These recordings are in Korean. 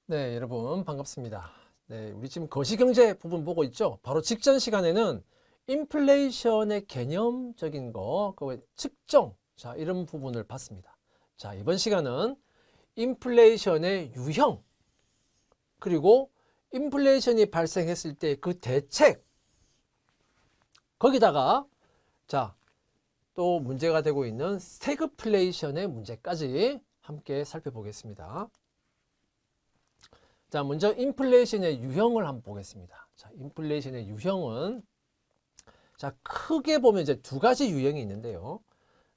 네, 여러분 반갑습니다. 네, 우리 지금 거시경제 부분 보고 있죠? 바로 직전 시간에는 인플레이션의 개념적인 거, 그 측정, 자, 이런 부분을 봤습니다. 자, 이번 시간은 인플레이션의 유형, 그리고 인플레이션이 발생했을 때 그 대책, 거기다가 자, 또 문제가 되고 있는 스태그플레이션의 문제까지 함께 살펴보겠습니다. 자, 먼저 인플레이션의 유형을 한번 보겠습니다. 자, 인플레이션의 유형은 자, 크게 보면 이제 두 가지 유형이 있는데요.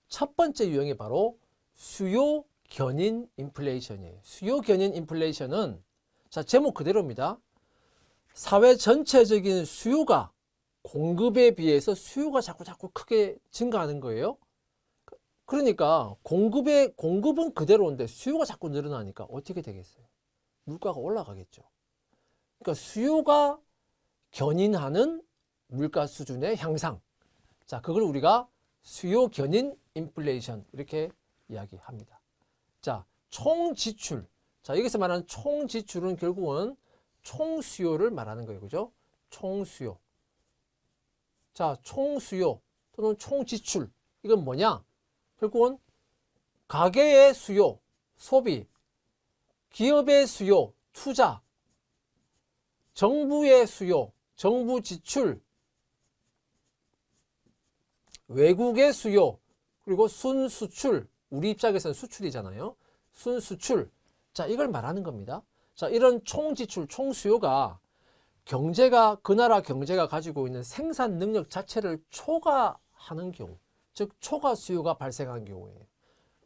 첫 번째 유형이 바로 수요 견인 인플레이션이에요. 수요 견인 인플레이션은 자, 제목 그대로입니다. 사회 전체적인 수요가 공급에 비해서 수요가 자꾸 크게 증가하는 거예요. 그러니까 공급은 그대로인데 수요가 자꾸 늘어나니까 어떻게 되겠어요? 물가가 올라가겠죠. 그러니까 수요가 견인하는 물가 수준의 향상. 자, 그걸 우리가 수요 견인 인플레이션 이렇게 이야기합니다. 자, 총 지출. 자, 여기서 말하는 총 지출은 결국은 총 수요를 말하는 거예요. 그죠? 총 수요. 자, 총 수요 또는 총 지출. 이건 뭐냐? 결국은 가계의 수요, 소비, 기업의 수요, 투자, 정부의 수요, 정부 지출, 외국의 수요, 그리고 순수출, 우리 입장에서는 수출이잖아요. 순수출. 자, 이걸 말하는 겁니다. 자, 이런 총지출, 총수요가 그 나라 경제가 가지고 있는 생산 능력 자체를 초과하는 경우, 즉 초과 수요가 발생한 경우에요.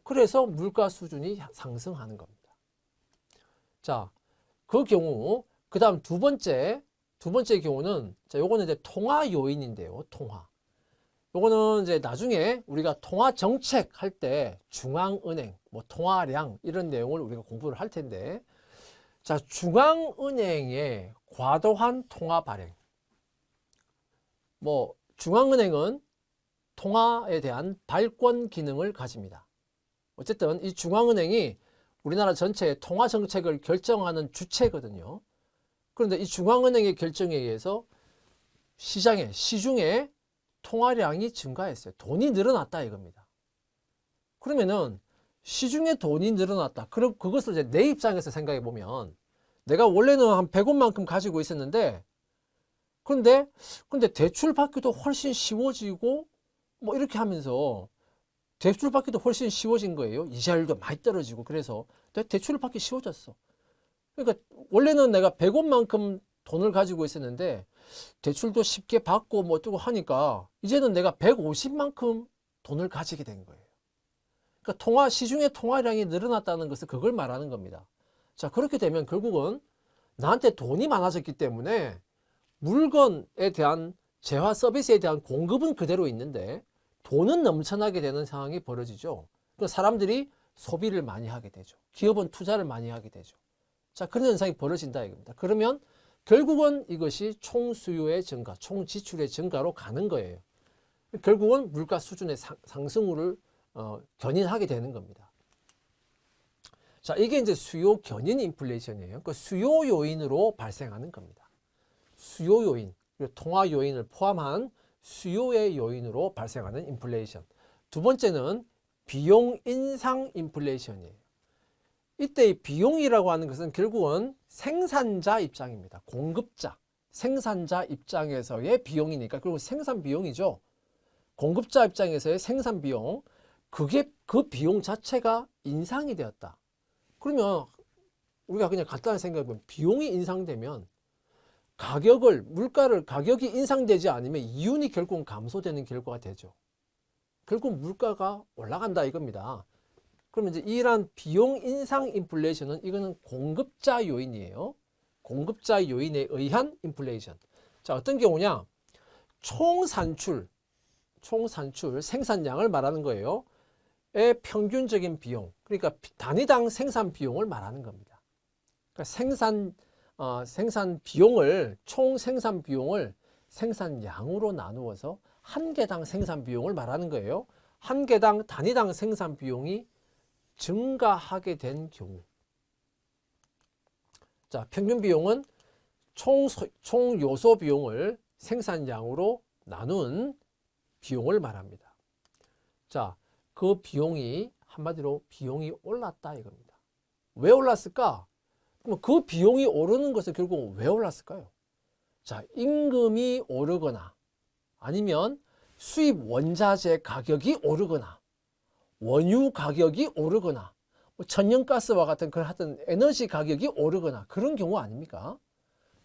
그래서 물가 수준이 상승하는 겁니다. 자, 그 경우, 그 다음 두 번째 경우는, 자, 요거는 이제 통화 요인인데요, 통화. 요거는 이제 나중에 우리가 통화 정책 할 때 중앙은행, 뭐 통화량 이런 내용을 우리가 공부를 할 텐데, 자, 중앙은행의 과도한 통화 발행. 뭐, 중앙은행은 통화에 대한 발권 기능을 가집니다. 어쨌든 이 중앙은행이 우리나라 전체의 통화 정책을 결정하는 주체거든요. 그런데 이 중앙은행의 결정에 의해서 시중에 통화량이 증가했어요. 돈이 늘어났다 이겁니다. 그러면은 시중에 돈이 늘어났다. 그럼 그것을 이제 내 입장에서 생각해 보면 내가 원래는 한 100원만큼 가지고 있었는데 근데 대출 받기도 훨씬 쉬워지고 뭐 이렇게 하면서 대출 받기도 훨씬 쉬워진 거예요. 이자율도 많이 떨어지고 그래서 대출을 받기 쉬워졌어. 그러니까 원래는 내가 100원만큼 돈을 가지고 있었는데 대출도 쉽게 받고 뭐 어쩌고 하니까 이제는 내가 150만큼 돈을 가지게 된 거예요. 그러니까 시중의 통화량이 늘어났다는 것은 그걸 말하는 겁니다. 자, 그렇게 되면 결국은 나한테 돈이 많아졌기 때문에 물건에 대한 재화 서비스에 대한 공급은 그대로 있는데 돈은 넘쳐나게 되는 상황이 벌어지죠. 그러니까 사람들이 소비를 많이 하게 되죠. 기업은 투자를 많이 하게 되죠. 자, 그런 현상이 벌어진다 이겁니다. 그러면 결국은 이것이 총 수요의 증가, 총 지출의 증가로 가는 거예요. 결국은 물가 수준의 상승을 견인하게 되는 겁니다. 자, 이게 이제 수요 견인 인플레이션이에요. 그 수요 요인으로 발생하는 겁니다. 수요 요인, 통화 요인을 포함한 수요의 요인으로 발생하는 인플레이션. 두 번째는 비용 인상 인플레이션이에요. 이때 이 비용이라고 하는 것은 결국은 생산자 입장입니다. 공급자, 생산자 입장에서의 비용이니까 결국 생산 비용이죠. 공급자 입장에서의 생산 비용, 그 비용 자체가 인상이 되었다. 그러면 우리가 그냥 간단히 생각해보면 비용이 인상되면 가격이 인상되지 않으면 이윤이 결국은 감소되는 결과가 되죠. 결국 물가가 올라간다 이겁니다. 그러면 이제 이러한 비용 인상 인플레이션은 이거는 공급자 요인이에요. 공급자 요인에 의한 인플레이션. 자, 어떤 경우냐? 총산출, 생산량을 말하는 거예요. 의 평균적인 비용, 그러니까 단위당 생산 비용을 말하는 겁니다. 그러니까 총 생산 비용을 생산량으로 나누어서 한 개당 생산 비용을 말하는 거예요. 한 개당 단위당 생산 비용이 증가하게 된 경우, 자, 평균 비용은 총 요소 비용을 생산량으로 나눈 비용을 말합니다. 자, 그 비용이 한마디로 비용이 올랐다 이겁니다. 왜 올랐을까? 그럼 그 비용이 오르는 것은 결국 왜 올랐을까요? 자, 임금이 오르거나 아니면 수입 원자재 가격이 오르거나 원유 가격이 오르거나 뭐 천연가스와 같은 그런 하여튼 에너지 가격이 오르거나 그런 경우 아닙니까?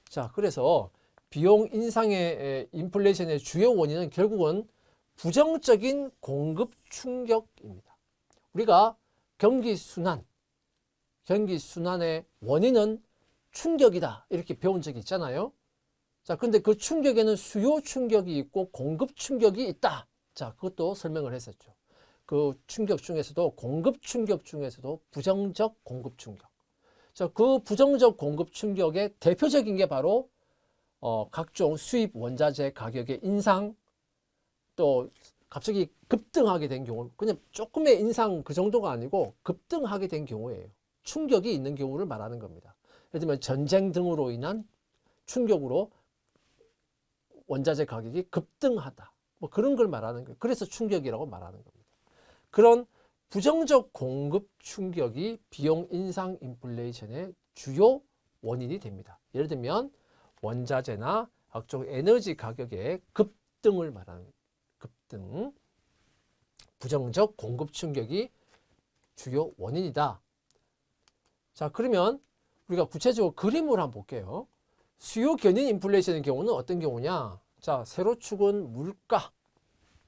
자, 그래서 비용 인상의 인플레이션의 주요 원인은 결국은 부정적인 공급 충격입니다. 우리가 경기 순환의 원인은 충격이다 이렇게 배운 적이 있잖아요. 자, 근데 그 충격에는 수요 충격이 있고 공급 충격이 있다. 자, 그것도 설명을 했었죠. 그 충격 중에서도 공급 충격 중에서도 부정적 공급 충격. 자, 그 부정적 공급 충격의 대표적인 게 바로 각종 수입 원자재 가격의 인상, 또 갑자기 급등하게 된 경우, 그냥 조금의 인상 그 정도가 아니고 급등하게 된 경우예요. 충격이 있는 경우를 말하는 겁니다. 예를 들면 전쟁 등으로 인한 충격으로 원자재 가격이 급등하다. 뭐 그런 걸 말하는 거예요. 그래서 충격이라고 말하는 겁니다. 그런 부정적 공급 충격이 비용 인상 인플레이션의 주요 원인이 됩니다. 예를 들면 원자재나 각종 에너지 가격의 급등을 말하는 거예요. 급등. 부정적 공급 충격이 주요 원인이다. 자, 그러면 우리가 구체적으로 그림을 한번 볼게요. 수요 견인 인플레이션의 경우는 어떤 경우냐? 자, 세로축은 물가,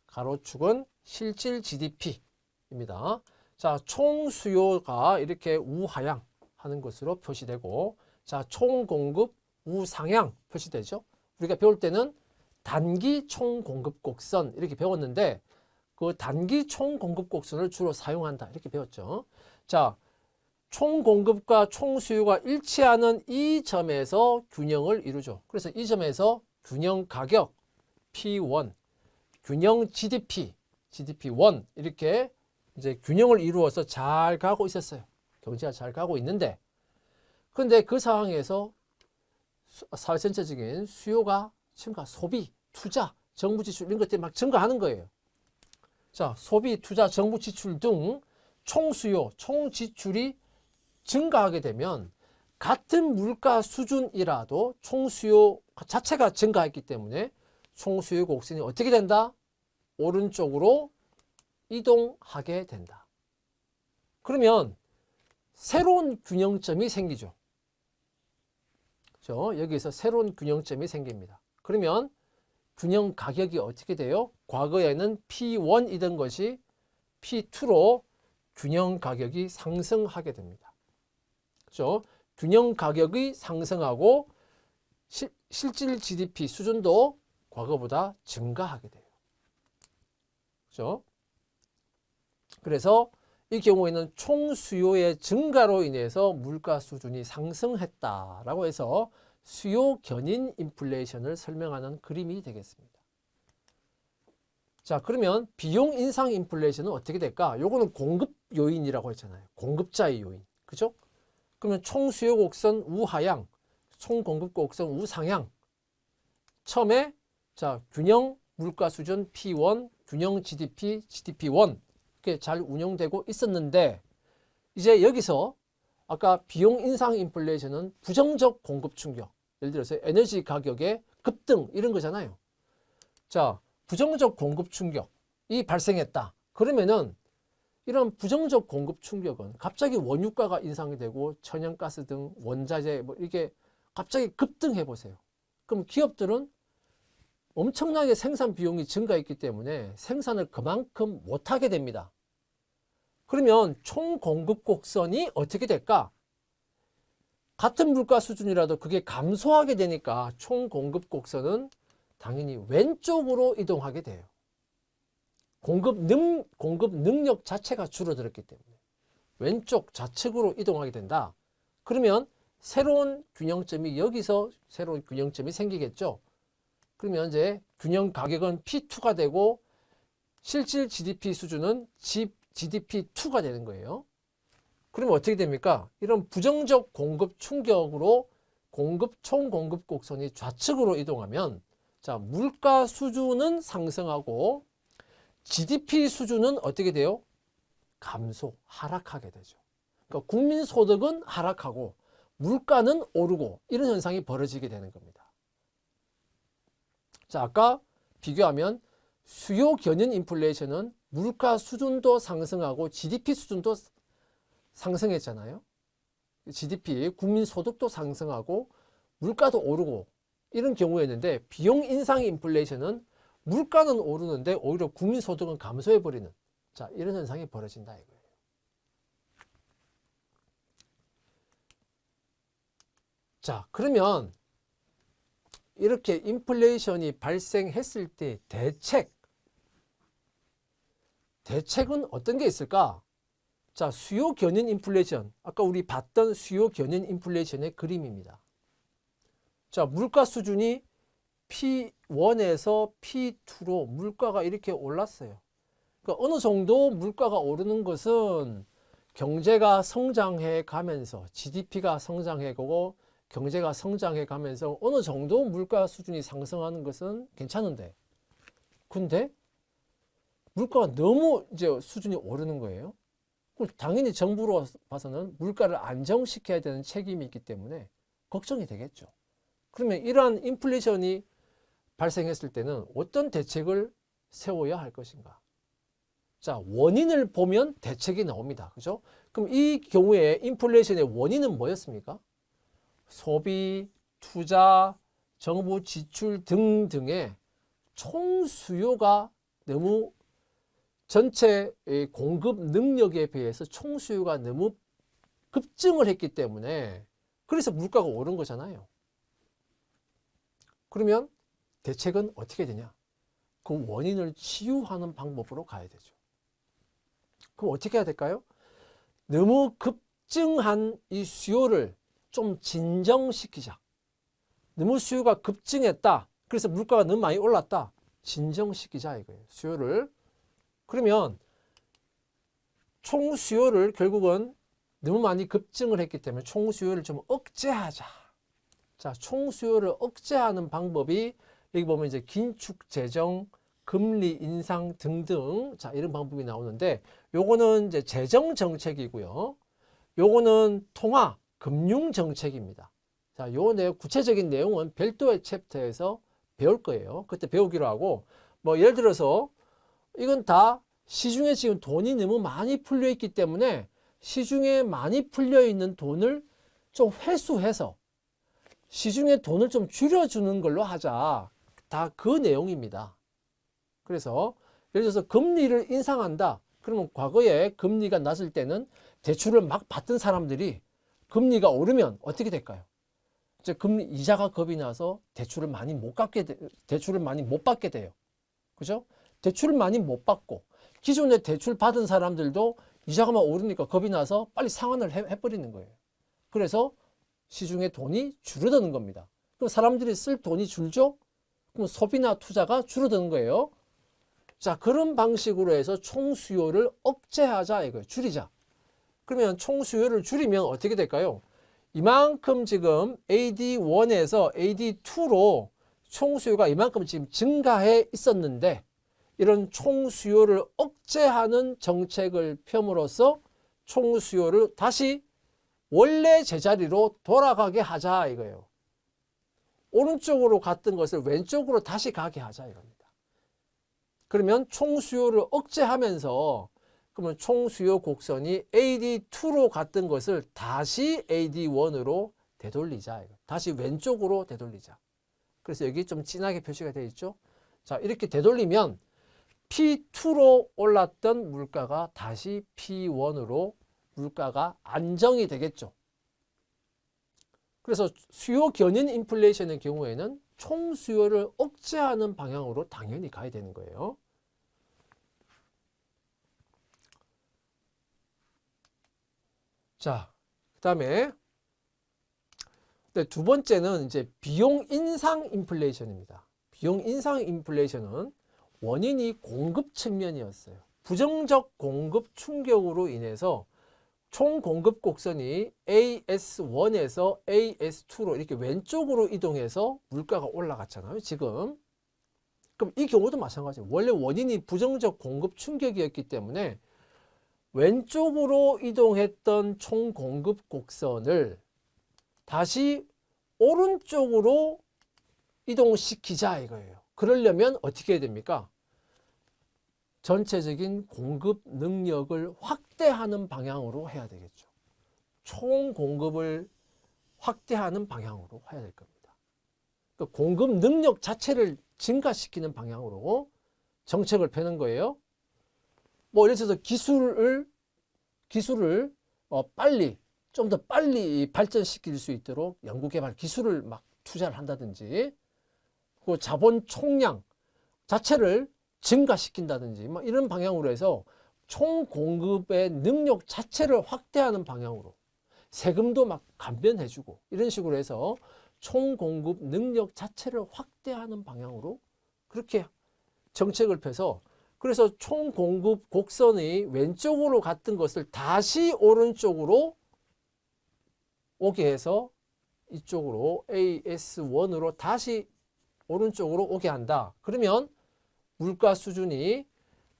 가로축은 실질 GDP입니다. 자, 총 수요가 이렇게 우하향 하는 것으로 표시되고, 자, 총 공급 우상향 표시되죠. 우리가 배울 때는 단기 총 공급 곡선 이렇게 배웠는데, 그 단기 총 공급 곡선을 주로 사용한다 이렇게 배웠죠. 자, 총 공급과 총 수요가 일치하는 이 점에서 균형을 이루죠. 그래서 이 점에서 균형 가격 P1, 균형 GDP, GDP1 이렇게 이제 균형을 이루어서 잘 가고 있었어요. 경제가 잘 가고 있는데, 그런데 그 상황에서 사회 전체적인 수요가 증가, 소비, 투자, 정부 지출 이런 것들이 막 증가하는 거예요. 자, 소비, 투자, 정부 지출 등 총 수요, 총 지출이 증가하게 되면 같은 물가 수준이라도 총 수요 자체가 증가했기 때문에 총 수요 곡선이 어떻게 된다? 오른쪽으로 이동하게 된다. 그러면 새로운 균형점이 생기죠. 그렇죠? 여기서 새로운 균형점이 생깁니다. 그러면 균형 가격이 어떻게 돼요? 과거에는 P1이던 것이 P2로 균형 가격이 상승하게 됩니다. 그렇죠? 균형 가격이 상승하고 실질 GDP 수준도 과거보다 증가하게 돼요. 그렇죠? 그래서 이 경우에는 총 수요의 증가로 인해서 물가 수준이 상승했다라고 해서 수요 견인 인플레이션을 설명하는 그림이 되겠습니다. 자, 그러면 비용 인상 인플레이션은 어떻게 될까? 요거는 공급 요인이라고 했잖아요. 공급자의 요인. 그죠? 그러면 총 수요 곡선 우하향, 총 공급 곡선 우상향. 처음에 자, 균형 물가 수준 P1, 균형 GDP, GDP1 이렇게 잘 운영되고 있었는데, 이제 여기서 아까 비용 인상 인플레이션은 부정적 공급 충격, 예를 들어서 에너지 가격의 급등 이런 거잖아요. 자, 부정적 공급 충격이 발생했다. 그러면은 이런 부정적 공급 충격은 갑자기 원유가가 인상이 되고 천연가스 등 원자재 뭐 이게 갑자기 급등해 보세요. 그럼 기업들은 엄청나게 생산 비용이 증가했기 때문에 생산을 그만큼 못하게 됩니다. 그러면 총 공급 곡선이 어떻게 될까? 같은 물가 수준이라도 그게 감소하게 되니까 총 공급 곡선은 당연히 왼쪽으로 이동하게 돼요. 공급 능력 자체가 줄어들었기 때문에 왼쪽 좌측으로 이동하게 된다. 그러면 새로운 균형점이 여기서 새로운 균형점이 생기겠죠. 그러면 이제 균형 가격은 P2가 되고 실질 GDP 수준은 GDP2가 되는 거예요. 그러면 어떻게 됩니까? 이런 부정적 공급 충격으로 총 공급 곡선이 좌측으로 이동하면 자, 물가 수준은 상승하고 GDP 수준은 어떻게 돼요? 하락하게 되죠. 그러니까 국민 소득은 하락하고 물가는 오르고 이런 현상이 벌어지게 되는 겁니다. 자, 아까 비교하면 수요 견인 인플레이션은 물가 수준도 상승하고 GDP 수준도 상승했잖아요. GDP, 국민 소득도 상승하고 물가도 오르고 이런 경우였는데 비용 인상 인플레이션은 물가는 오르는데 오히려 국민 소득은 감소해버리는 자, 이런 현상이 벌어진다 이거예요. 자, 그러면 이렇게 인플레이션이 발생했을 때 대책은 어떤 게 있을까? 자, 수요 견인 인플레이션. 아까 우리 봤던 수요 견인 인플레이션의 그림입니다. 자, 물가 수준이 P1에서 P2로 물가가 이렇게 올랐어요. 그러니까 어느 정도 물가가 오르는 것은 경제가 성장해 가면서 GDP가 성장해 가고 경제가 성장해 가면서 어느 정도 물가 수준이 상승하는 것은 괜찮은데 근데 물가가 너무 이제 수준이 오르는 거예요. 그럼 당연히 정부로 봐서는 물가를 안정시켜야 되는 책임이 있기 때문에 걱정이 되겠죠. 그러면 이러한 인플레이션이 발생했을 때는 어떤 대책을 세워야 할 것인가? 자, 원인을 보면 대책이 나옵니다. 그죠? 그럼 이 경우에 인플레이션의 원인은 뭐였습니까? 소비, 투자, 정부 지출 등등의 총 수요가 너무 전체 공급 능력에 비해서 총 수요가 너무 급증을 했기 때문에 그래서 물가가 오른 거잖아요. 그러면 대책은 어떻게 되냐? 그 원인을 치유하는 방법으로 가야 되죠. 그럼 어떻게 해야 될까요? 너무 급증한 이 수요를 좀 진정시키자. 너무 수요가 급증했다. 그래서 물가가 너무 많이 올랐다. 진정시키자 이거예요. 수요를. 그러면 총 수요를 결국은 너무 많이 급증을 했기 때문에 총 수요를 좀 억제하자. 자, 총 수요를 억제하는 방법이 여기 보면 이제 긴축 재정, 금리 인상 등등 자, 이런 방법이 나오는데 요거는 이제 재정 정책이고요. 요거는 통화 금융 정책입니다. 자, 요 내용 구체적인 내용은 별도의 챕터에서 배울 거예요. 그때 배우기로 하고 뭐 예를 들어서 이건 다 시중에 지금 돈이 너무 많이 풀려 있기 때문에 시중에 많이 풀려 있는 돈을 좀 회수해서 시중에 돈을 좀 줄여주는 걸로 하자. 다 그 내용입니다. 그래서 예를 들어서 금리를 인상한다. 그러면 과거에 금리가 낮을 때는 대출을 막 받던 사람들이 금리가 오르면 어떻게 될까요? 이제 금리 이자가 겁이 나서 대출을 많이 못 받게 돼요. 그죠? 대출을 많이 못 받고 기존에 대출 받은 사람들도 이자가 막 오르니까 겁이 나서 빨리 상환을 해버리는 거예요. 그래서 시중에 돈이 줄어드는 겁니다. 그럼 사람들이 쓸 돈이 줄죠? 그럼 소비나 투자가 줄어드는 거예요. 자, 그런 방식으로 해서 총 수요를 억제하자 이거예요. 줄이자. 그러면 총 수요를 줄이면 어떻게 될까요? 이만큼 지금 AD1에서 AD2로 총 수요가 이만큼 지금 증가해 있었는데 이런 총 수요를 억제하는 정책을 펴므로써 총 수요를 다시 원래 제자리로 돌아가게 하자 이거예요. 오른쪽으로 갔던 것을 왼쪽으로 다시 가게 하자 이겁니다. 그러면 총 수요를 억제하면서 그러면 총 수요 곡선이 AD2로 갔던 것을 다시 AD1으로 되돌리자. 다시 왼쪽으로 되돌리자. 그래서 여기 좀 진하게 표시가 되어 있죠. 자, 이렇게 되돌리면 P2로 올랐던 물가가 다시 P1으로 물가가 안정이 되겠죠. 그래서 수요 견인 인플레이션의 경우에는 총 수요를 억제하는 방향으로 당연히 가야 되는 거예요. 자, 그다음에 두 번째는 이제 비용 인상 인플레이션입니다. 비용 인상 인플레이션은 원인이 공급 측면이었어요. 부정적 공급 충격으로 인해서 총 공급 곡선이 AS1에서 AS2로 이렇게 왼쪽으로 이동해서 물가가 올라갔잖아요, 지금. 그럼 이 경우도 마찬가지예요. 원래 원인이 부정적 공급 충격이었기 때문에 왼쪽으로 이동했던 총 공급 곡선을 다시 오른쪽으로 이동시키자 이거예요. 그러려면 어떻게 해야 됩니까? 전체적인 공급 능력을 확대하는 방향으로 해야 되겠죠. 총 공급을 확대하는 방향으로 해야 될 겁니다. 그러니까 공급 능력 자체를 증가시키는 방향으로 정책을 펴는 거예요. 뭐 예를 들어서 기술을 빨리 좀 더 빨리 발전시킬 수 있도록 연구개발 기술을 막 투자를 한다든지, 그 자본 총량 자체를 증가시킨다든지 뭐 이런 방향으로 해서 총 공급의 능력 자체를 확대하는 방향으로 세금도 막 감면해주고 이런 식으로 해서 총 공급 능력 자체를 확대하는 방향으로 그렇게 정책을 펴서, 그래서 총 공급 곡선이 왼쪽으로 갔던 것을 다시 오른쪽으로 오게 해서 이쪽으로 AS1으로 다시 오른쪽으로 오게 한다. 그러면 물가 수준이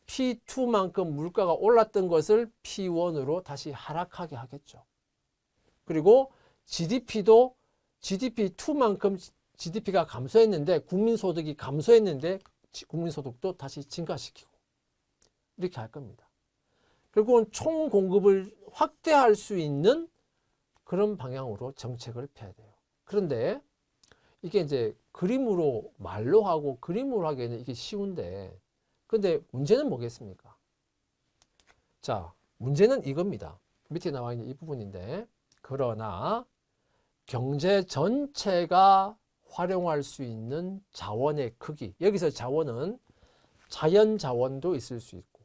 P2만큼 물가가 올랐던 것을 P1으로 다시 하락하게 하겠죠. 그리고 GDP도 GDP2만큼 GDP가 감소했는데, 국민소득이 감소했는데 국민소득도 다시 증가시키고 이렇게 할 겁니다. 결국은 총 공급을 확대할 수 있는 그런 방향으로 정책을 펴야 돼요. 그런데 이게 이제 그림으로 말로 하고 그림으로 하기에는 이게 쉬운데, 근데 문제는 뭐겠습니까? 자, 문제는 이겁니다. 밑에 나와 있는 이 부분인데, 그러나 경제 전체가 활용할 수 있는 자원의 크기, 여기서 자원은 자연 자원도 있을 수 있고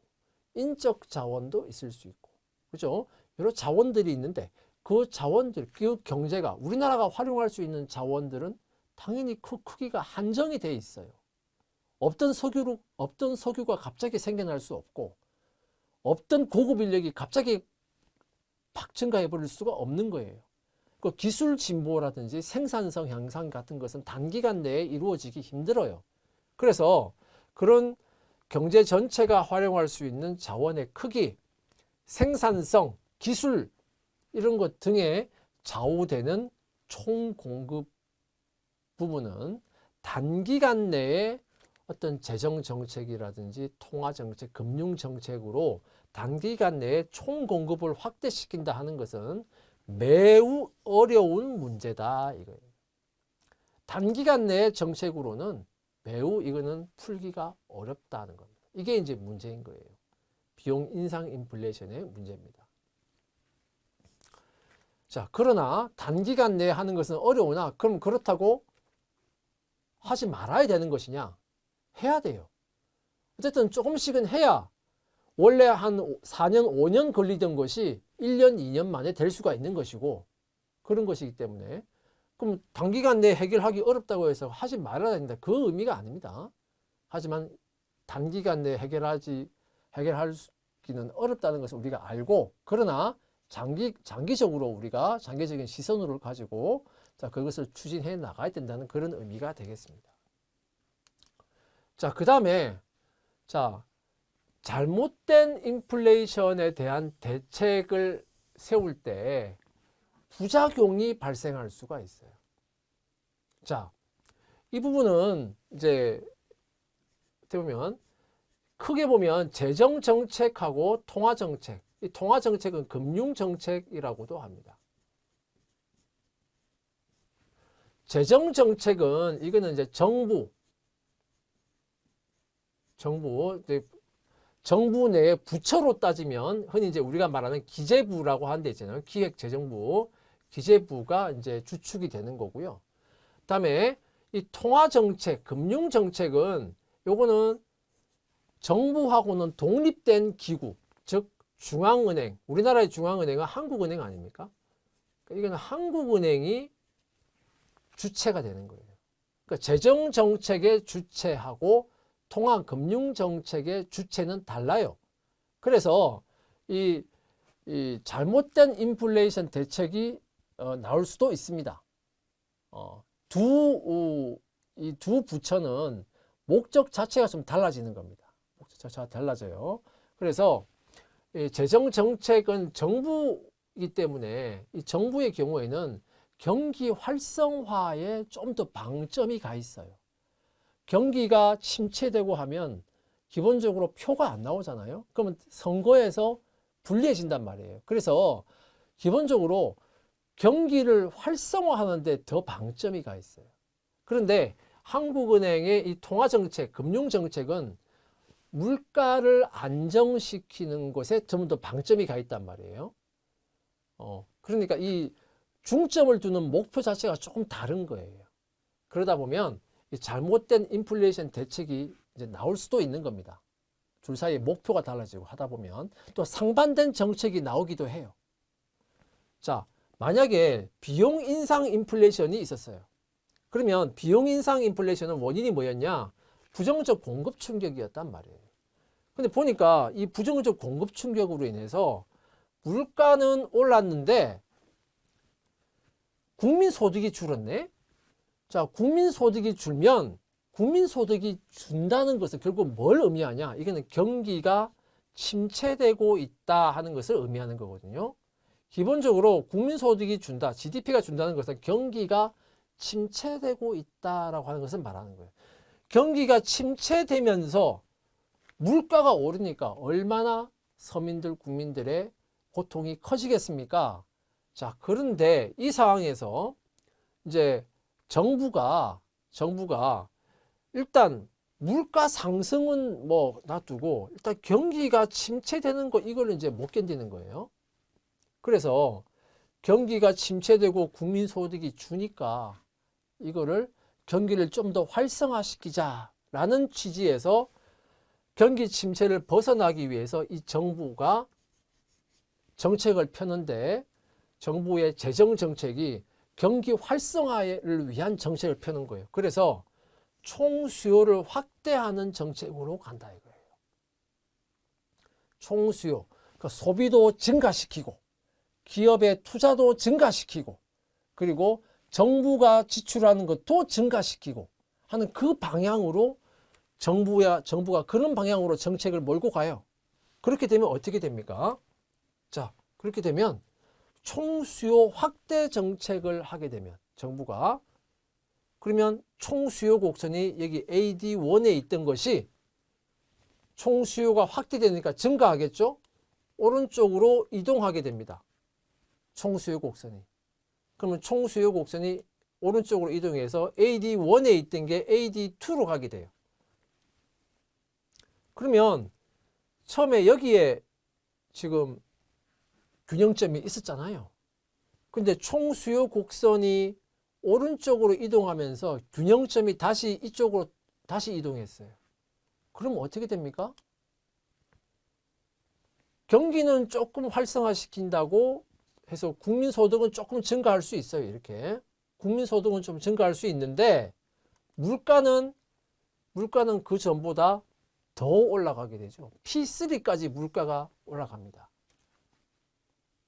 인적 자원도 있을 수 있고, 그죠? 여러 자원들이 있는데 그 자원들, 그 경제가 우리나라가 활용할 수 있는 자원들은 당연히 그 크기가 한정이 돼 있어요. 없던 석유가 갑자기 생겨날 수 없고, 없던 고급 인력이 갑자기 팍 증가해 버릴 수가 없는 거예요. 그 기술 진보라든지 생산성 향상 같은 것은 단기간 내에 이루어지기 힘들어요. 그래서 그런 경제 전체가 활용할 수 있는 자원의 크기, 생산성, 기술 이런 것 등에 좌우되는 총 공급 부분은 단기간 내에 어떤 재정 정책이라든지 통화 정책, 금융 정책으로 단기간 내에 총 공급을 확대시킨다 하는 것은 매우 어려운 문제다 이거예요. 단기간 내의 정책으로는 매우 이거는 풀기가 어렵다는 겁니다. 이게 이제 문제인 거예요. 비용 인상 인플레이션의 문제입니다. 자, 그러나 단기간 내에 하는 것은 어려우나, 그럼 그렇다고 하지 말아야 되는 것이냐? 해야 돼요. 어쨌든 조금씩은 해야 원래 한 4년, 5년 걸리던 것이 1년, 2년 만에 될 수가 있는 것이고, 그런 것이기 때문에 그럼 단기간 내에 해결하기 어렵다고 해서 하지 말아야 된다, 그 의미가 아닙니다. 하지만 단기간 내에 해결하기는 어렵다는 것을 우리가 알고, 그러나 장기적으로 우리가 장기적인 시선으로 가지고 자, 그것을 추진해 나가야 된다는 그런 의미가 되겠습니다. 자, 그 다음에 자, 잘못된 인플레이션에 대한 대책을 세울 때 부작용이 발생할 수가 있어요. 자, 이 부분은 이제 어떻게 보면 크게 보면 재정 정책하고 통화 정책, 이 통화 정책은 금융 정책이라고도 합니다. 재정 정책은 이거는 이제 정부 내의 부처로 따지면 흔히 이제 우리가 말하는 기재부라고 하는 데 있잖아요. 기획재정부, 기재부가 이제 주축이 되는 거고요. 그다음에 이 통화정책, 금융정책은 요거는 정부하고는 독립된 기구, 즉 중앙은행, 우리나라의 중앙은행은 한국은행 아닙니까? 이거는 한국은행이 주체가 되는 거예요. 그러니까 재정정책의 주체하고 통화금융정책의 주체는 달라요. 그래서 이 이 잘못된 인플레이션 대책이 나올 수도 있습니다. 이 두 부처는 목적 자체가 좀 달라지는 겁니다. 목적 자체가 달라져요. 그래서 재정 정책은 정부이기 때문에 이 정부의 경우에는 경기 활성화에 좀 더 방점이 가 있어요. 경기가 침체되고 하면 기본적으로 표가 안 나오잖아요. 그러면 선거에서 불리해진단 말이에요. 그래서 기본적으로 경기를 활성화하는 데 더 방점이 가 있어요. 그런데 한국은행의 이 통화정책, 금융정책은 물가를 안정시키는 것에 좀 더 방점이 가 있단 말이에요. 그러니까 이 중점을 두는 목표 자체가 조금 다른 거예요. 그러다 보면 이 잘못된 인플레이션 대책이 이제 나올 수도 있는 겁니다. 둘 사이의 목표가 달라지고 하다 보면 또 상반된 정책이 나오기도 해요. 자, 만약에 비용 인상 인플레이션이 있었어요. 그러면 비용 인상 인플레이션은 원인이 뭐였냐? 부정적 공급 충격이었단 말이에요. 근데 보니까 이 부정적 공급 충격으로 인해서 물가는 올랐는데 국민소득이 줄었네? 자, 국민소득이 줄면 국민소득이 준다는 것은 결국 뭘 의미하냐? 이거는 경기가 침체되고 있다 하는 것을 의미하는 거거든요. 기본적으로 국민소득이 준다, GDP가 준다는 것은 경기가 침체되고 있다라고 하는 것을 말하는 거예요. 경기가 침체되면서 물가가 오르니까 얼마나 서민들, 국민들의 고통이 커지겠습니까? 자, 그런데 이 상황에서 이제 정부가 일단 물가 상승은 뭐 놔두고 일단 경기가 침체되는 거 이걸 이제 못 견디는 거예요. 그래서 경기가 침체되고 국민소득이 주니까 이거를 경기를 좀 더 활성화시키자라는 취지에서 경기 침체를 벗어나기 위해서 이 정부가 정책을 펴는데 정부의 재정 정책이 경기 활성화를 위한 정책을 펴는 거예요. 그래서 총수요를 확대하는 정책으로 간다 이거예요. 총수요. 그러니까 소비도 증가시키고 기업의 투자도 증가시키고 그리고 정부가 지출하는 것도 증가시키고 하는 그 방향으로 정부가 그런 방향으로 정책을 몰고 가요. 그렇게 되면 어떻게 됩니까? 자, 그렇게 되면 총수요 확대 정책을 하게 되면 정부가 그러면 총수요 곡선이 여기 AD1에 있던 것이 총수요가 확대되니까 증가하겠죠? 오른쪽으로 이동하게 됩니다. 총수요 곡선이. 그러면 총수요 곡선이 오른쪽으로 이동해서 AD1에 있던 게 AD2로 가게 돼요. 그러면 처음에 여기에 지금 균형점이 있었잖아요. 근데 총수요 곡선이 오른쪽으로 이동하면서 균형점이 다시 이쪽으로 다시 이동했어요. 그럼 어떻게 됩니까? 경기는 조금 활성화시킨다고 해서 국민소득은 조금 증가할 수 있어요. 이렇게 국민소득은 좀 증가할 수 있는데 물가는 그 전보다 더 올라가게 되죠. P3까지 물가가 올라갑니다.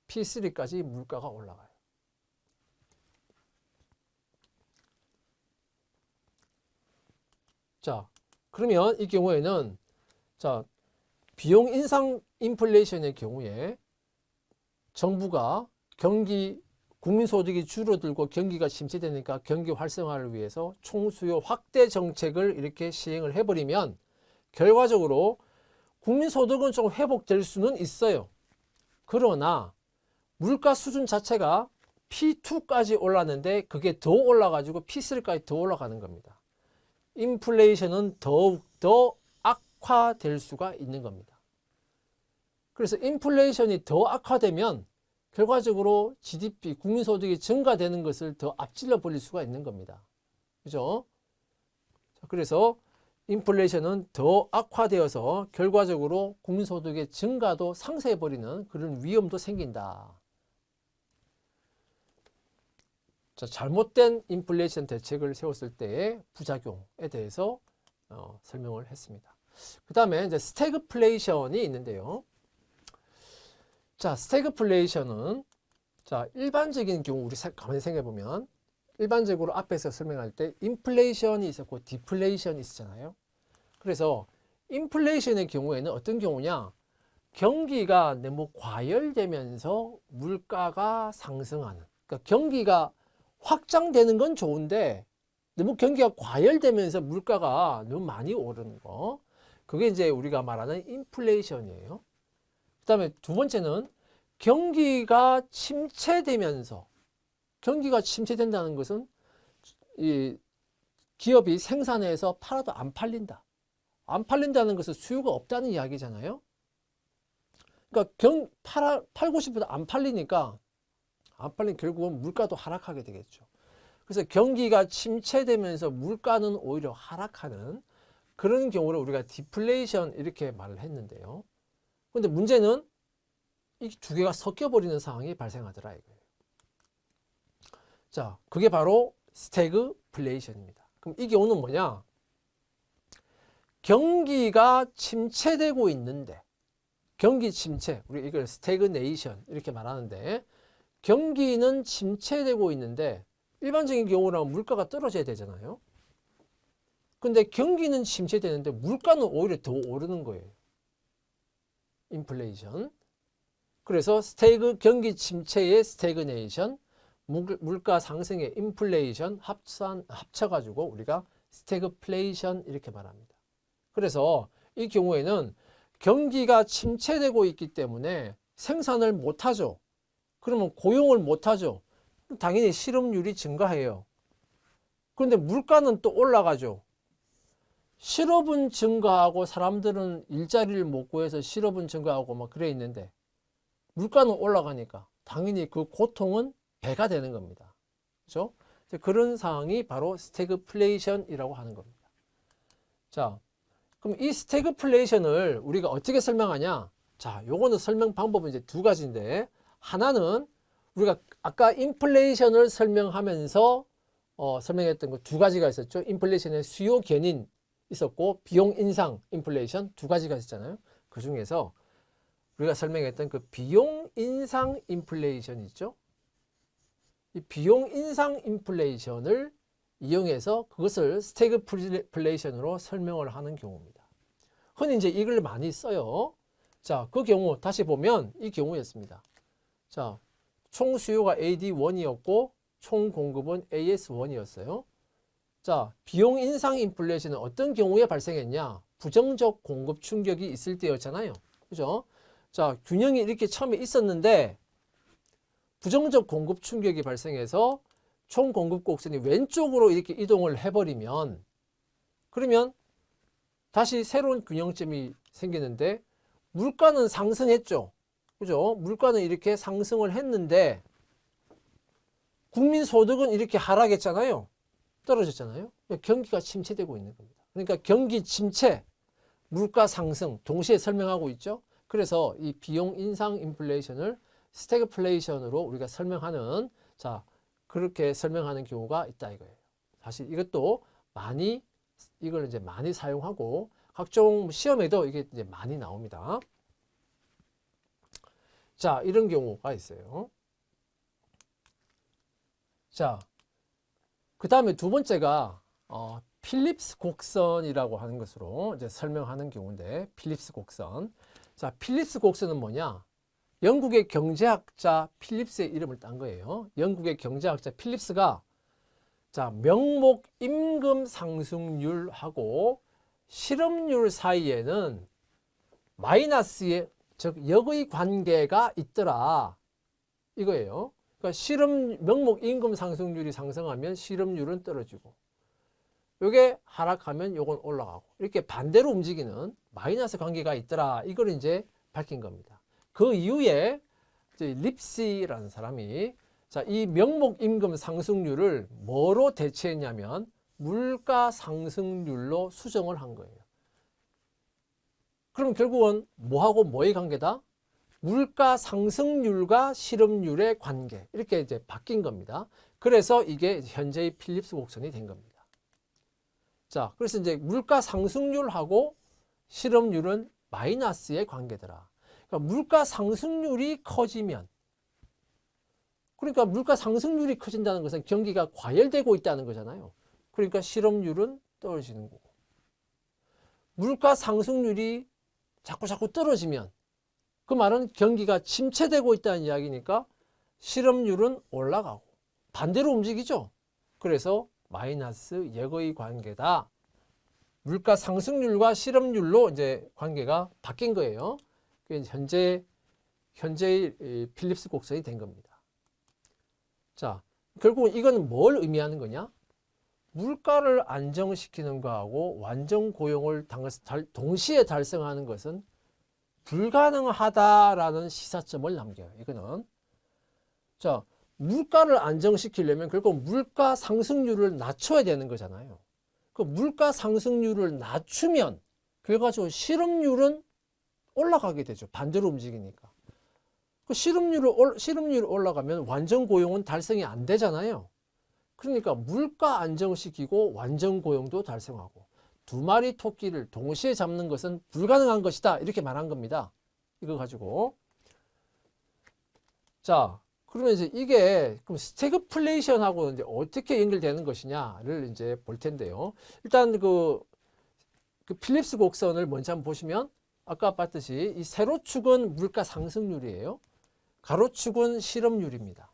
P3까지 물가가 올라가요. 자, 그러면 이 경우에는 자, 비용 인상 인플레이션의 경우에 정부가 국민소득이 줄어들고 경기가 침체되니까 경기 활성화를 위해서 총수요 확대 정책을 이렇게 시행을 해버리면 결과적으로 국민소득은 좀 회복될 수는 있어요. 그러나 물가 수준 자체가 P2까지 올랐는데 그게 더 올라가지고 P3까지 더 올라가는 겁니다. 인플레이션은 더욱 더 악화될 수가 있는 겁니다. 그래서 인플레이션이 더 악화되면 결과적으로 GDP, 국민소득이 증가되는 것을 더 앞질러 버릴 수가 있는 겁니다. 그죠? 그래서 인플레이션은 더 악화되어서 결과적으로 국민소득의 증가도 상쇄해버리는 그런 위험도 생긴다. 자, 잘못된 인플레이션 대책을 세웠을 때의 부작용에 대해서 설명을 했습니다. 그 다음에 이제 스태그플레이션이 있는데요. 자, 스태그플레이션은 자, 일반적인 경우 우리 가만히 생각해 보면 일반적으로 앞에서 설명할 때 인플레이션이 있었고 디플레이션이 있었잖아요. 그래서 인플레이션의 경우에는 어떤 경우냐? 경기가 너무 과열되면서 물가가 상승하는. 그러니까 경기가 확장되는 건 좋은데 너무 경기가 과열되면서 물가가 너무 많이 오르는 거. 그게 이제 우리가 말하는 인플레이션이에요. 그다음에 두 번째는 경기가 침체되면서 경기가 침체된다는 것은 이 기업이 생산해서 팔아도 안 팔린다. 안 팔린다는 것은 수요가 없다는 이야기잖아요. 그러니까 팔고 싶어도 안 팔리니까 안 팔린 결국은 물가도 하락하게 되겠죠. 그래서 경기가 침체되면서 물가는 오히려 하락하는 그런 경우를 우리가 디플레이션 이렇게 말을 했는데요. 근데 문제는 이 두 개가 섞여버리는 상황이 발생하더라 이거예요. 자, 그게 바로 스태그플레이션입니다. 그럼 이 경우는 뭐냐? 경기가 침체되고 있는데 경기 침체, 우리 이걸 스태그네이션 이렇게 말하는데 경기는 침체되고 있는데 일반적인 경우라면 물가가 떨어져야 되잖아요. 근데 경기는 침체되는데 물가는 오히려 더 오르는 거예요. 인플레이션. 그래서 경기 침체의 스태그네이션, 물가 상승의 인플레이션 합쳐가지고 우리가 스태그플레이션 이렇게 말합니다. 그래서 이 경우에는 경기가 침체되고 있기 때문에 생산을 못하죠. 그러면 고용을 못하죠. 당연히 실업률이 증가해요. 그런데 물가는 또 올라가죠. 실업은 증가하고 사람들은 일자리를 못 구해서 실업은 증가하고 막 그래 있는데 물가는 올라가니까 당연히 그 고통은 배가 되는 겁니다. 그렇죠? 그런 상황이 바로 스태그플레이션이라고 하는 겁니다. 자, 그럼 이 스태그플레이션을 우리가 어떻게 설명하냐? 자, 요거는 설명 방법은 이제 두 가지인데 하나는 우리가 아까 인플레이션을 설명하면서 설명했던 거 두 가지가 있었죠. 인플레이션의 수요 견인 있었고 비용 인상 인플레이션 두 가지가 있었잖아요. 그 중에서 우리가 설명했던 그 비용 인상 인플레이션 있죠. 이 비용 인상 인플레이션을 이용해서 그것을 스태그플레이션으로 설명을 하는 경우입니다. 흔히 이제 이걸 많이 써요. 자, 그 경우 다시 보면 이 경우였습니다. 자, 총 수요가 AD1이었고 총 공급은 AS1이었어요. 자, 비용 인상 인플레이션은 어떤 경우에 발생했냐? 부정적 공급 충격이 있을 때였잖아요. 그죠? 자, 균형이 이렇게 처음에 있었는데 부정적 공급 충격이 발생해서 총 공급 곡선이 왼쪽으로 이렇게 이동을 해버리면 그러면 다시 새로운 균형점이 생기는데 물가는 상승했죠. 그죠? 물가는 이렇게 상승을 했는데 국민 소득은 이렇게 하락했잖아요. 떨어졌잖아요. 경기가 침체되고 있는 겁니다. 그러니까 경기 침체, 물가 상승 동시에 설명하고 있죠. 그래서 이 비용 인상 인플레이션을 스태그플레이션으로 우리가 설명하는 자 그렇게 설명하는 경우가 있다 이거예요. 사실 이것도 이걸 이제 많이 사용하고 각종 시험에도 이게 이제 많이 나옵니다. 자, 이런 경우가 있어요. 자, 그 다음에 두 번째가 필립스 곡선이라고 하는 것으로 이제 설명하는 경우인데 필립스 곡선. 자, 필립스 곡선은 뭐냐? 영국의 경제학자 필립스의 이름을 딴 거예요. 영국의 경제학자 필립스가 자, 명목 임금 상승률하고 실업률 사이에는 마이너스의 즉 역의 관계가 있더라. 이거예요. 그러니까 명목 임금 상승률이 상승하면 실업률은 떨어지고 이게 하락하면 요건 올라가고 이렇게 반대로 움직이는 마이너스 관계가 있더라. 이걸 이제 밝힌 겁니다. 그 이후에 이제 립시라는 사람이 자, 이 명목 임금 상승률을 뭐로 대체했냐면 물가 상승률로 수정을 한 거예요. 그럼 결국은 뭐하고 뭐의 관계다? 물가 상승률과 실업률의 관계 이렇게 이제 바뀐 겁니다. 그래서 이게 현재의 필립스 곡선이 된 겁니다. 자, 그래서 이제 물가 상승률하고 실업률은 마이너스의 관계더라. 그러니까 물가 상승률이 커지면, 그러니까 물가 상승률이 커진다는 것은 경기가 과열되고 있다는 거잖아요. 그러니까 실업률은 떨어지는 거고, 물가 상승률이 자꾸 떨어지면 그 말은 경기가 침체되고 있다는 이야기니까 실업률은 올라가고 반대로 움직이죠. 그래서 마이너스 역의 관계다. 물가 상승률과 실업률로 이제 관계가 바뀐 거예요. 그게 현재의 필립스 곡선이 된 겁니다. 자, 결국 이건 뭘 의미하는 거냐? 물가를 안정시키는 거하고 완전 고용을 동시에 달성하는 것은 불가능하다라는 시사점을 남겨요. 이거는. 자, 물가를 안정시키려면 결국 물가 상승률을 낮춰야 되는 거잖아요. 그 물가 상승률을 낮추면 결과적으로 실업률은 올라가게 되죠. 반대로 움직이니까. 그 실업률이 올라가면 완전 고용은 달성이 안 되잖아요. 그러니까 물가 안정시키고 완전 고용도 달성하고 두 마리 토끼를 동시에 잡는 것은 불가능한 것이다. 이렇게 말한 겁니다. 이거 가지고. 자, 그러면 이제 이게 그럼 스태그플레이션하고 이제 어떻게 연결되는 것이냐를 이제 볼 텐데요. 일단 그 필립스 곡선을 먼저 한번 보시면 아까 봤듯이 이 세로축은 물가 상승률이에요. 가로축은 실업률입니다.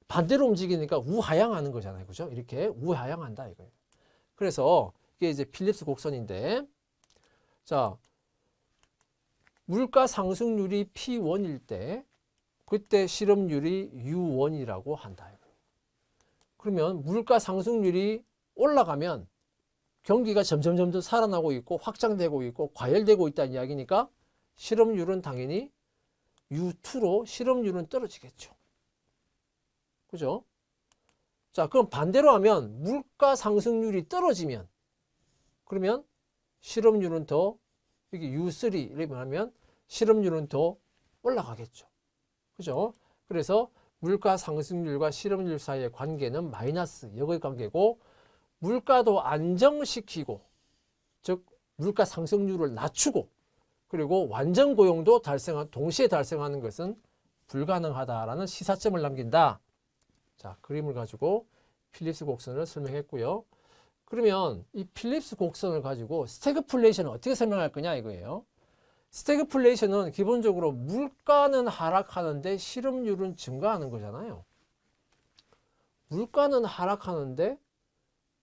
반대로 움직이니까 우하향하는 거잖아요. 그죠? 이렇게 우하향한다 이거예요. 그래서 이게 이제 필립스 곡선인데, 자, 물가 상승률이 P1일 때 그때 실업률이 U1이라고 한다. 그러면 물가 상승률이 올라가면 경기가 점점 살아나고 있고 확장되고 있고 과열되고 있다는 이야기니까 실업률은 당연히 U2로 실업률은 떨어지겠죠. 그죠? 자, 그럼 반대로 하면 물가 상승률이 떨어지면 그러면 실업률은 더, 이게 U3 이렇게 하면 실업률은 더 올라가겠죠. 그죠? 그래서 물가 상승률과 실업률 사이의 관계는 마이너스 역의 관계고, 물가도 안정시키고, 즉 물가 상승률을 낮추고, 그리고 완전 고용도 동시에 달성하는 것은 불가능하다라는 시사점을 남긴다. 자, 그림을 가지고 필립스 곡선을 설명했고요. 그러면 이 필립스 곡선을 가지고 스태그플레이션을 어떻게 설명할 거냐 이거예요. 스태그플레이션은 기본적으로 물가는 하락하는데 실업률은 증가하는 거잖아요. 물가는 하락하는데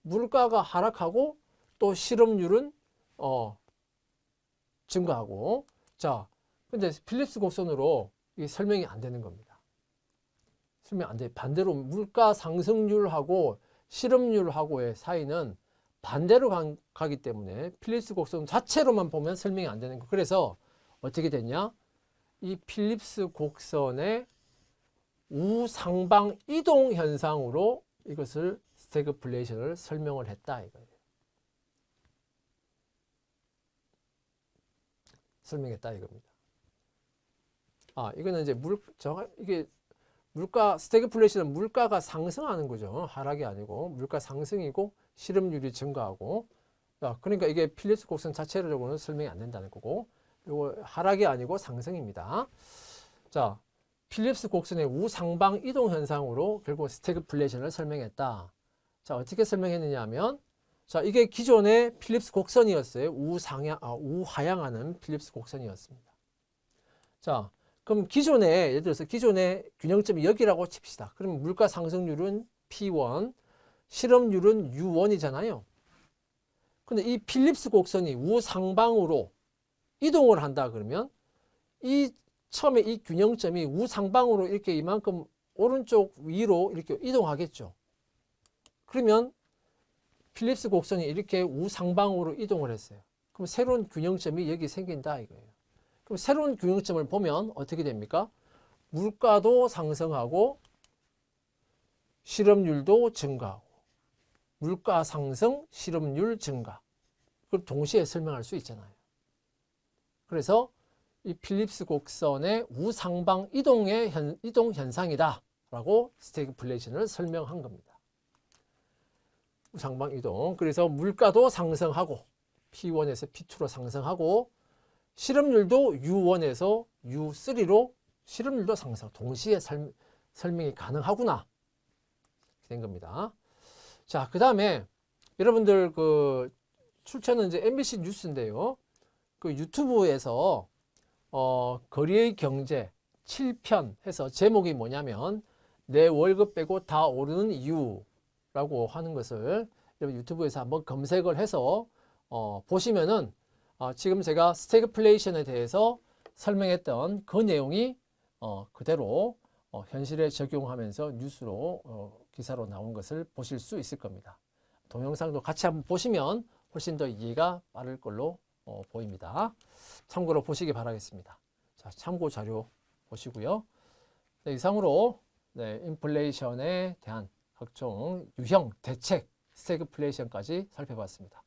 물가가 하락하고 또 실업률은 증가하고. 자, 근데 필립스 곡선으로 이게 설명이 안 되는 겁니다. 설명 안 돼. 반대로 물가 상승률하고 실업률하고의 사이는 반대로 가기 때문에 필립스 곡선 자체로만 보면 설명이 안 되는 거. 그래서 어떻게 됐냐? 이 필립스 곡선의 우상방 이동 현상으로 이것을 스태그플레이션을 설명을 했다 이거예요. 설명했다 이겁니다. 아, 이거는 이제 이게 스태그플레이션은 물가가 상승하는 거죠. 하락이 아니고 물가 상승이고 실업률이 증가하고. 자, 그러니까 이게 필립스 곡선 자체로는 설명이 안 된다는 거고, 이거 하락이 아니고 상승입니다. 자, 필립스 곡선의 우상방 이동 현상으로 결국 스태그플레이션을 설명했다. 자, 어떻게 설명했느냐 하면, 자, 이게 기존의 필립스 곡선이었어요. 우하향하는 필립스 곡선이었습니다. 자, 그럼 예를 들어서 기존의 균형점이 여기라고 칩시다. 그럼 물가 상승률은 P1, 실업률은 U1이잖아요. 근데 이 필립스 곡선이 우상방으로 이동을 한다 그러면 처음에 이 균형점이 우상방으로 이렇게 이만큼 오른쪽 위로 이렇게 이동하겠죠. 그러면 필립스 곡선이 이렇게 우상방으로 이동을 했어요. 그럼 새로운 균형점이 여기 생긴다 이거예요. 그럼 새로운 균형점을 보면 어떻게 됩니까? 물가도 상승하고 실업률도 증가하고, 물가 상승, 실업률 증가. 그걸 동시에 설명할 수 있잖아요. 그래서 이 필립스 곡선의 우상방 이동 현상이다 라고 스태그플레이션을 설명한 겁니다. 우상방 이동. 그래서 물가도 상승하고 P1에서 P2로 상승하고 실업률도 U1에서 U3로 실업률도 상승, 동시에 설명이 가능하구나 된 겁니다. 자, 그 다음에 여러분들 그 출처는 이제 MBC 뉴스인데요. 그 유튜브에서 거리의 경제 7편 해서 제목이 뭐냐면 내 월급 빼고 다 오르는 이유라고 하는 것을 여러분 유튜브에서 한번 검색을 해서 보시면은 지금 제가 스태그플레이션에 대해서 설명했던 그 내용이 그대로 현실에 적용하면서 뉴스로 기사로 나온 것을 보실 수 있을 겁니다. 동영상도 같이 한번 보시면 훨씬 더 이해가 빠를 걸로 보입니다. 참고로 보시기 바라겠습니다. 자, 참고 자료 보시고요. 네, 이상으로 인플레이션에 대한 각종 유형 대책, 스태그플레이션까지 살펴봤습니다.